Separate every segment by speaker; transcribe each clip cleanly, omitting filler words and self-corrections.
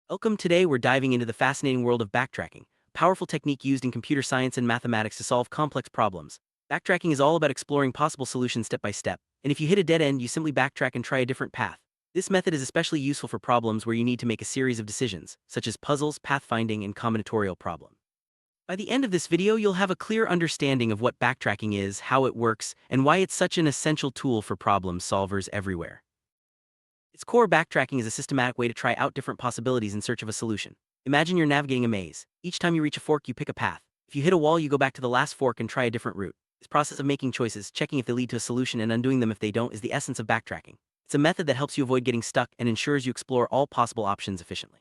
Speaker 1: Welcome. Today we're diving into the fascinating world of backtracking, a powerful technique used in computer science and mathematics to solve complex problems. Backtracking is all about exploring possible solutions step by step, and if you hit a dead end, you simply backtrack and try a different path. This method is especially useful for problems where you need to make a series of decisions, such as puzzles, pathfinding, and combinatorial problems. By the end of this video, you'll have a clear understanding of what backtracking is, how it works, and why it's such an essential tool for problem solvers everywhere. Its core, backtracking is a systematic way to try out different possibilities in search of a solution. Imagine you're navigating a maze. Each time you reach a fork, you pick a path. If you hit a wall, you go back to the last fork and try a different route. This process of making choices, checking if they lead to a solution and undoing them if they don't, is the essence of backtracking. It's a method that helps you avoid getting stuck and ensures you explore all possible options efficiently.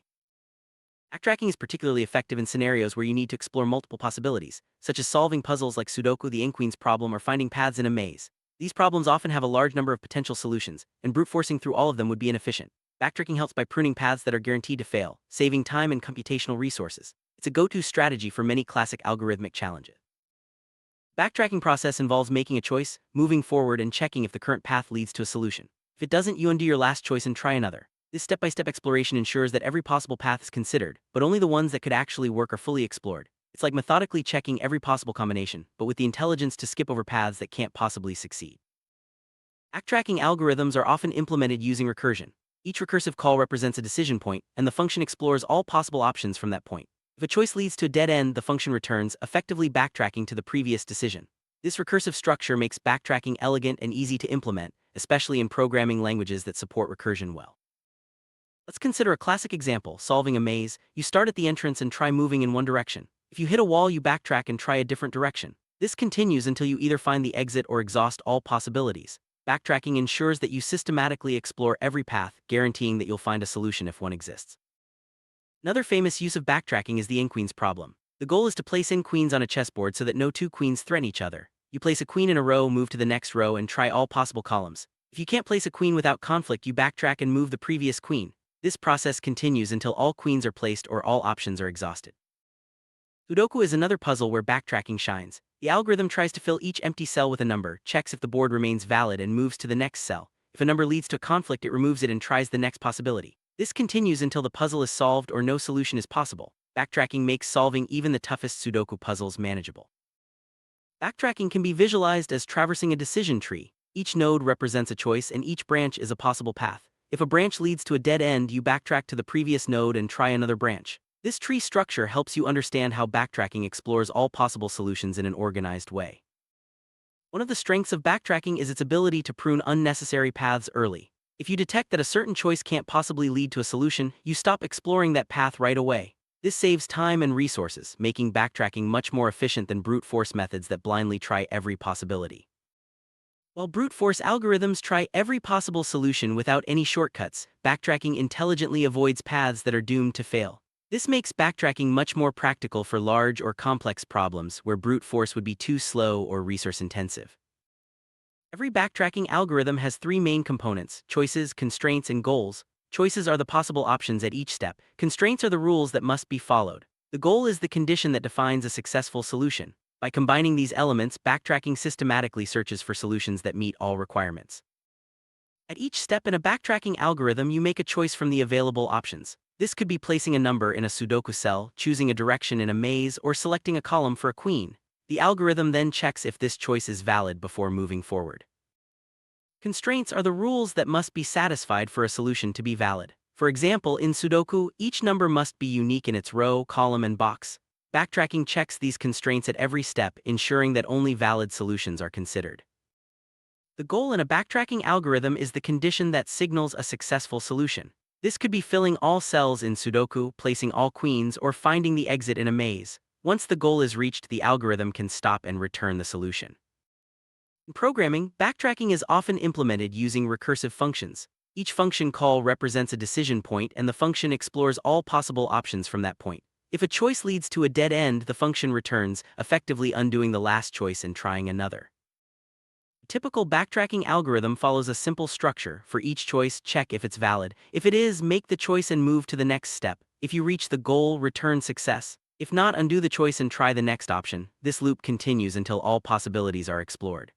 Speaker 1: Backtracking is particularly effective in scenarios where you need to explore multiple possibilities, such as solving puzzles like Sudoku, the ink queen's problem, or finding paths in a maze. These problems often have a large number of potential solutions, and brute forcing through all of them would be inefficient. Backtracking helps by pruning paths that are guaranteed to fail, saving time and computational resources. It's a go-to strategy for many classic algorithmic challenges. The backtracking process involves making a choice, moving forward, and checking if the current path leads to a solution. If it doesn't, you undo your last choice and try another. This step-by-step exploration ensures that every possible path is considered, but only the ones that could actually work are fully explored. It's like methodically checking every possible combination, but with the intelligence to skip over paths that can't possibly succeed. Backtracking algorithms are often implemented using recursion. Each recursive call represents a decision point, and the function explores all possible options from that point. If a choice leads to a dead end, the function returns, effectively backtracking to the previous decision. This recursive structure makes backtracking elegant and easy to implement, especially in programming languages that support recursion well. Let's consider a classic example: solving a maze. You start at the entrance and try moving in one direction. If you hit a wall, you backtrack and try a different direction. This continues until you either find the exit or exhaust all possibilities. Backtracking ensures that you systematically explore every path, guaranteeing that you'll find a solution if one exists. Another famous use of backtracking is the ink queen's problem. The goal is to place ink queens on a chessboard so that no two queens threaten each other. You place a queen in a row, move to the next row, and try all possible columns. If you can't place a queen without conflict, you backtrack and move the previous queen. This process continues until all queens are placed or all options are exhausted. Sudoku is another puzzle where backtracking shines. The algorithm tries to fill each empty cell with a number, checks if the board remains valid, and moves to the next cell. If a number leads to a conflict, it removes it and tries the next possibility. This continues until the puzzle is solved or no solution is possible. Backtracking makes solving even the toughest Sudoku puzzles manageable. Backtracking can be visualized as traversing a decision tree. Each node represents a choice, and each branch is a possible path. If a branch leads to a dead end, you backtrack to the previous node and try another branch. This tree structure helps you understand how backtracking explores all possible solutions in an organized way. One of the strengths of backtracking is its ability to prune unnecessary paths early. If you detect that a certain choice can't possibly lead to a solution, you stop exploring that path right away. This saves time and resources, making backtracking much more efficient than brute force methods that blindly try every possibility. While brute force algorithms try every possible solution without any shortcuts, backtracking intelligently avoids paths that are doomed to fail. This makes backtracking much more practical for large or complex problems where brute force would be too slow or resource-intensive. Every backtracking algorithm has three main components: choices, constraints, and goals. Choices are the possible options at each step. Constraints are the rules that must be followed. The goal is the condition that defines a successful solution. By combining these elements, backtracking systematically searches for solutions that meet all requirements. At each step in a backtracking algorithm, you make a choice from the available options. This could be placing a number in a Sudoku cell, choosing a direction in a maze, or selecting a column for a queen. The algorithm then checks if this choice is valid before moving forward. Constraints are the rules that must be satisfied for a solution to be valid. For example, in Sudoku, each number must be unique in its row, column, and box. Backtracking checks these constraints at every step, ensuring that only valid solutions are considered. The goal in a backtracking algorithm is the condition that signals a successful solution. This could be filling all cells in Sudoku, placing all queens, or finding the exit in a maze. Once the goal is reached, the algorithm can stop and return the solution. In programming, backtracking is often implemented using recursive functions. Each function call represents a decision point, and the function explores all possible options from that point. If a choice leads to a dead end, the function returns, effectively undoing the last choice and trying another. A typical backtracking algorithm follows a simple structure. For each choice, check if it's valid. If it is, make the choice and move to the next step. If you reach the goal, return success. If not, undo the choice and try the next option. This loop continues until all possibilities are explored.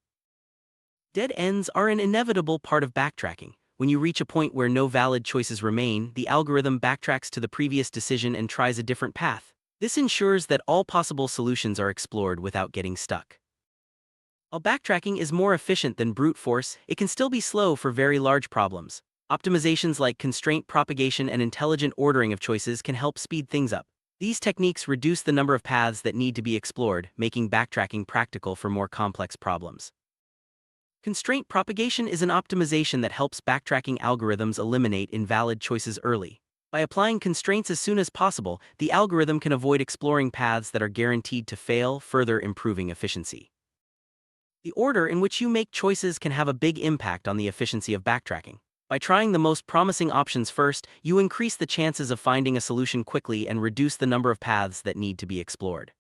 Speaker 1: Dead ends are an inevitable part of backtracking. When you reach a point where no valid choices remain, the algorithm backtracks to the previous decision and tries a different path. This ensures that all possible solutions are explored without getting stuck. While backtracking is more efficient than brute force, it can still be slow for very large problems. Optimizations like constraint propagation and intelligent ordering of choices can help speed things up. These techniques reduce the number of paths that need to be explored, making backtracking practical for more complex problems. Constraint propagation is an optimization that helps backtracking algorithms eliminate invalid choices early. By applying constraints as soon as possible, the algorithm can avoid exploring paths that are guaranteed to fail, further improving efficiency. The order in which you make choices can have a big impact on the efficiency of backtracking. By trying the most promising options first, you increase the chances of finding a solution quickly and reduce the number of paths that need to be explored.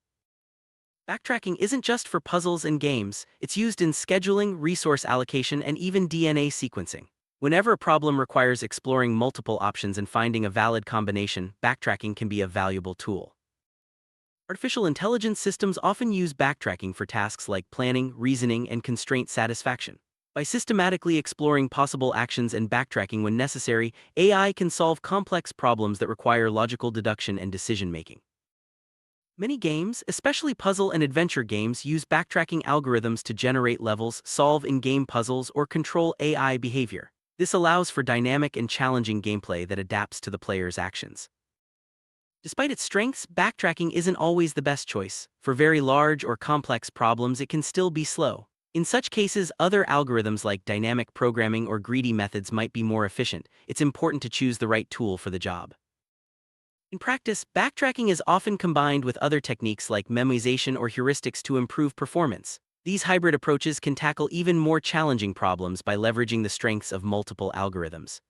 Speaker 1: Backtracking isn't just for puzzles and games, it's used in scheduling, resource allocation, and even DNA sequencing. Whenever a problem requires exploring multiple options and finding a valid combination, backtracking can be a valuable tool. Artificial intelligence systems often use backtracking for tasks like planning, reasoning, and constraint satisfaction. By systematically exploring possible actions and backtracking when necessary, AI can solve complex problems that require logical deduction and decision-making. Many games, especially puzzle and adventure games, use backtracking algorithms to generate levels, solve in-game puzzles, or control AI behavior. This allows for dynamic and challenging gameplay that adapts to the player's actions. Despite its strengths, backtracking isn't always the best choice. For very large or complex problems, it can still be slow. In such cases, other algorithms like dynamic programming or greedy methods might be more efficient. It's important to choose the right tool for the job. In practice, backtracking is often combined with other techniques like memoization or heuristics to improve performance. These hybrid approaches can tackle even more challenging problems by leveraging the strengths of multiple algorithms.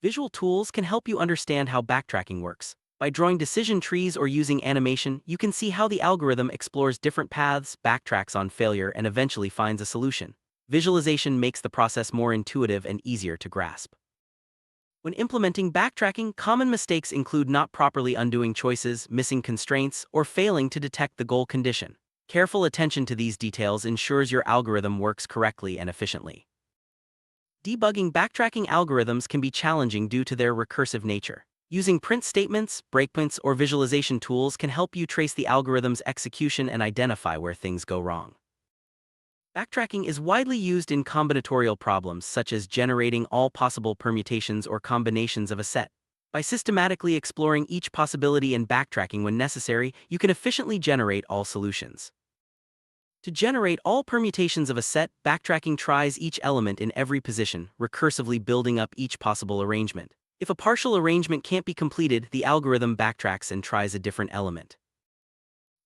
Speaker 1: Visual tools can help you understand how backtracking works. By drawing decision trees or using animation, you can see how the algorithm explores different paths, backtracks on failure, and eventually finds a solution. Visualization makes the process more intuitive and easier to grasp. When implementing backtracking, common mistakes include not properly undoing choices, missing constraints, or failing to detect the goal condition. Careful attention to these details ensures your algorithm works correctly and efficiently. Debugging backtracking algorithms can be challenging due to their recursive nature. Using print statements, breakpoints, or visualization tools can help you trace the algorithm's execution and identify where things go wrong. Backtracking is widely used in combinatorial problems such as generating all possible permutations or combinations of a set. By systematically exploring each possibility and backtracking when necessary, you can efficiently generate all solutions. To generate all permutations of a set, backtracking tries each element in every position, recursively building up each possible arrangement. If a partial arrangement can't be completed, the algorithm backtracks and tries a different element.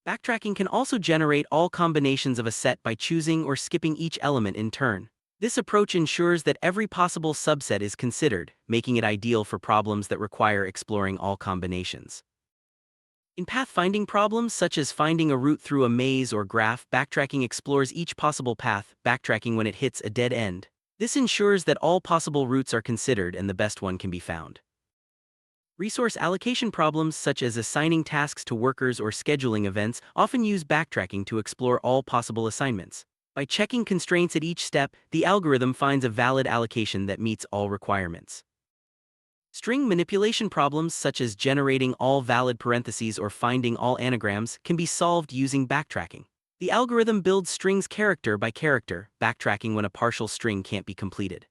Speaker 1: Backtracking can also generate all combinations of a set by choosing or skipping each element in turn. This approach ensures that every possible subset is considered, making it ideal for problems that require exploring all combinations. In pathfinding problems such as finding a route through a maze or graph, backtracking explores each possible path, backtracking when it hits a dead end. This ensures that all possible routes are considered and the best one can be found. Resource allocation problems such as assigning tasks to workers or scheduling events often use backtracking to explore all possible assignments. By checking constraints at each step, the algorithm finds a valid allocation that meets all requirements. String manipulation problems such as generating all valid parentheses or finding all anagrams can be solved using backtracking. The algorithm builds strings character by character, backtracking when a partial string can't be completed.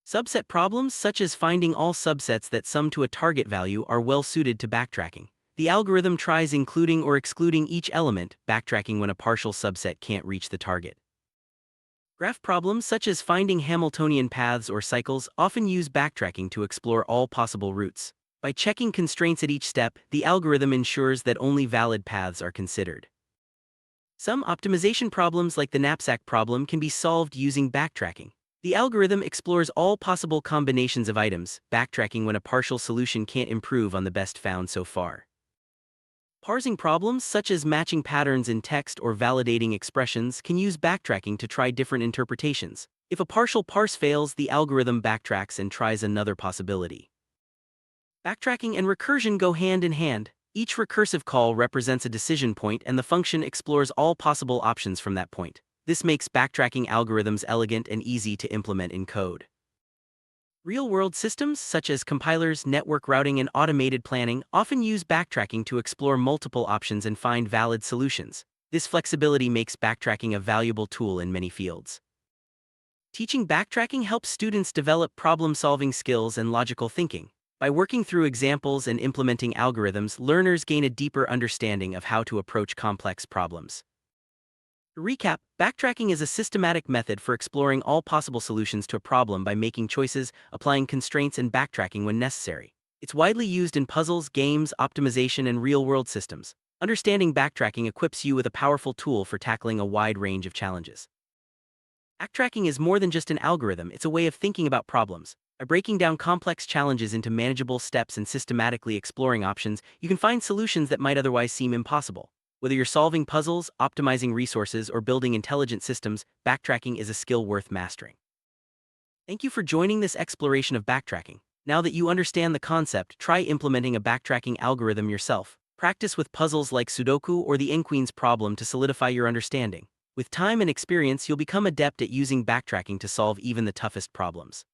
Speaker 1: Subset problems such as finding all subsets that sum to a target value are well suited to backtracking. The algorithm tries including or excluding each element, backtracking when a partial subset can't reach the target. Graph problems such as finding Hamiltonian paths or cycles often use backtracking to explore all possible routes. By checking constraints at each step, the algorithm ensures that only valid paths are considered. Some optimization problems like the Knapsack problem can be solved using backtracking. The algorithm explores all possible combinations of items, backtracking when a partial solution can't improve on the best found so far. Parsing problems such as matching patterns in text or validating expressions can use backtracking to try different interpretations. If a partial parse fails, the algorithm backtracks and tries another possibility. Backtracking and recursion go hand in hand. Each recursive call represents a decision point and the function explores all possible options from that point. This makes backtracking algorithms elegant and easy to implement in code. Real-world systems, such as compilers, network routing, and automated planning, often use backtracking to explore multiple options and find valid solutions. This flexibility makes backtracking a valuable tool in many fields. Teaching backtracking helps students develop problem-solving skills and logical thinking. By working through examples and implementing algorithms, learners gain a deeper understanding of how to approach complex problems. To recap, backtracking is a systematic method for exploring all possible solutions to a problem by making choices, applying constraints, and backtracking when necessary. It's widely used in puzzles, games, optimization, and real-world systems. Understanding backtracking equips you with a powerful tool for tackling a wide range of challenges. Backtracking is more than just an algorithm, it's a way of thinking about problems. By breaking down complex challenges into manageable steps and systematically exploring options, you can find solutions that might otherwise seem impossible. Whether you're solving puzzles, optimizing resources, or building intelligent systems, backtracking is a skill worth mastering. Thank you for joining this exploration of backtracking. Now that you understand the concept, try implementing a backtracking algorithm yourself. Practice with puzzles like Sudoku or the N-Queen's problem to solidify your understanding. With time and experience, you'll become adept at using backtracking to solve even the toughest problems.